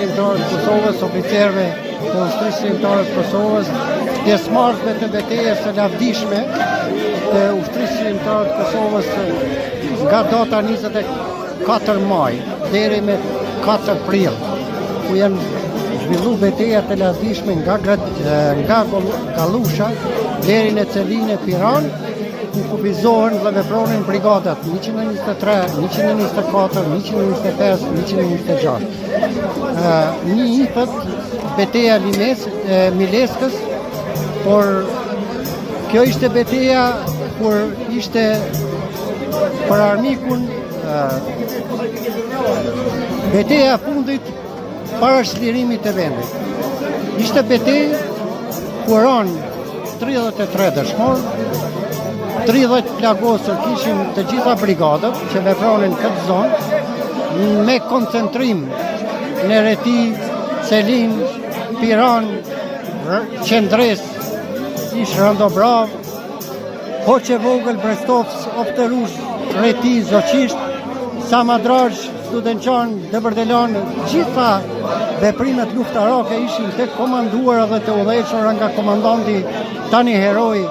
Shqiptarët të Kosovës, oficerëve të ushtrisë shqiptare të Kosovës, pjesëmarrësve të betejës së lavdishme të ushtrisë shqiptare të Kosovës nga data 24 maj deri me 4 prill, ku janë zhvillu betejat e lavdishme nga Gallusha deri në Celinë e Piran, ku kufizohen dhe vepronin brigadat 123, 124, 125, 126. Një hipët beteja Mileskës, por kjo ishte beteja kur ishte për armikun beteja fundit para shlirimit të vendit. Ishte betejë ku ranë 33 dëshmor, 30 plagosur kishin të gjitha brigadat që vepronin këtë zonë, me koncentrim në Reti, Celin, Piran, Qendres, Ish Randobrav, Hoqe Vogël, Brestovs, Opterush, Reti, Zoqisht, Samadraj, Studençan, Dëbërdelan, gjitha veprimet luftarake ishin të komanduara dhe të udhëhequra nga komandanti tani heroi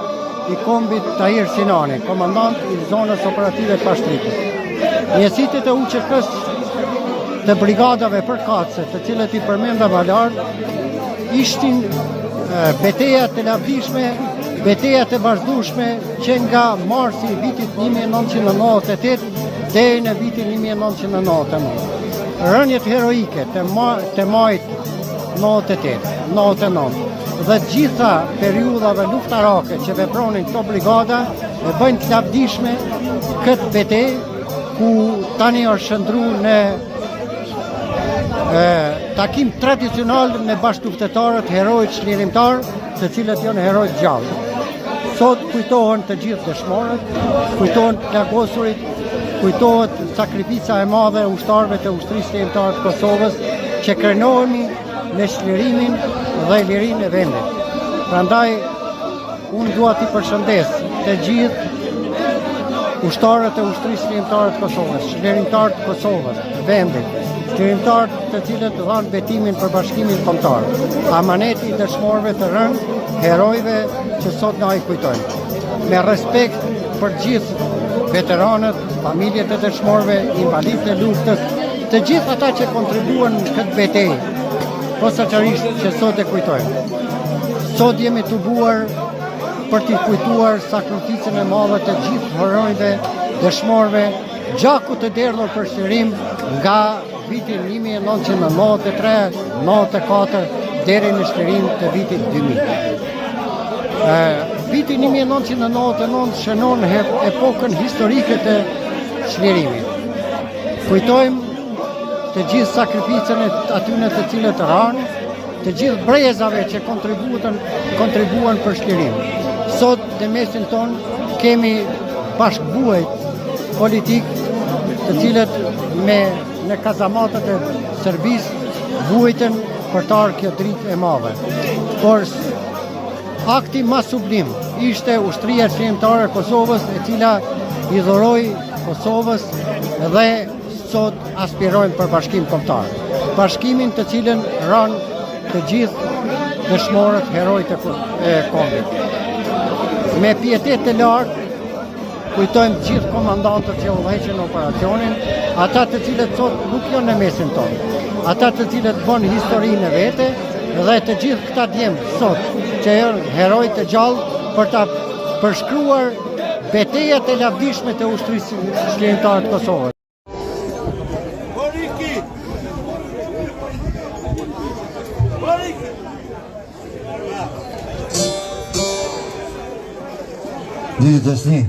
i kombit Tahir Sinani, komandant i zonës operative Pashtrikut. Mjesitit e UÇK-s të brigadave përkatëse, të cilët i përmenda më lart, ishtin betejat e lavdishme, betejat e vazhdueshme që nga marsi i vitit 1998 deri në vitin 1999. Rënjet heroike të majit 98, 99 dhe gjitha periudhave luftarake që vepronin këto brigada e bëjnë të lavdishme këtë betejë, ku tani është shndruar në takim tradicional me bashkëluftetarët herojt çlirimtar, të cilët janë herojt gjallë. Sot kujtohen të gjithë dëshmorët, kujtohen plagosurit, kujtohet sakrifica e madhe e ushtarëve të ushtrisë shqiptare të Kosovës, që krenohemi me çlirimin dhe lirinë e vendit. Prandaj unë dua t'i përshëndes të gjithë ushtarët e ushtrisë shqiptare të Kosovës, çlirimtarët të Kosovës, të vendit, çlirimtarët të cilët dhanë betimin për bashkimin kombëtar. Amaneti i dëshmorëve të rënë, herojve që sot na i kujtojnë. Me respekt për gjithë veteranët, familjet e dëshmorëve, invalidët e luftës, të gjithë ata që kontribuan në këtë betejë, posaçërisht që sot e kujtojmë. Sot jemi të buar për t'i kujtuar sakrificën e madhe të gjithë herojve, dëshmorëve, gjaku të derdhur për shërim nga vitin 1993, 94 deri në shërim të vitit 2000. Viti 1999 shënon epokën historike të çlirimit. Kujtojmë të gjithë sakrificën e atyre të cilët ranë, të gjithë brezave që kontribuan për çlirim. Sot në mesin ton kemi bashkëbuajt politik, të cilët në kazamatët e Serbisë vuajtën për të arë kjo dritë e madhe. Por akti më sublim ishte ushtria shqiptare e Kosovës, e cila i dhuroi Kosovës dhe sot aspirojnë për bashkim kombëtar. Bashkimin të cilën ranë të gjithë dëshmorët herojt e kombit. Me pietet të lartë kujtojmë gjithë komandantët që udhëheqën operacionin, ata të cilët sot nuk janë në mesin tonë, ata të cilët bën historinë e vete, dhe të gjithë këta djemë sot që janë herojt të gjallë për ta përshkruar betejat e lavdishme të ushtrisë shqiptare të Kosovës. Një desni.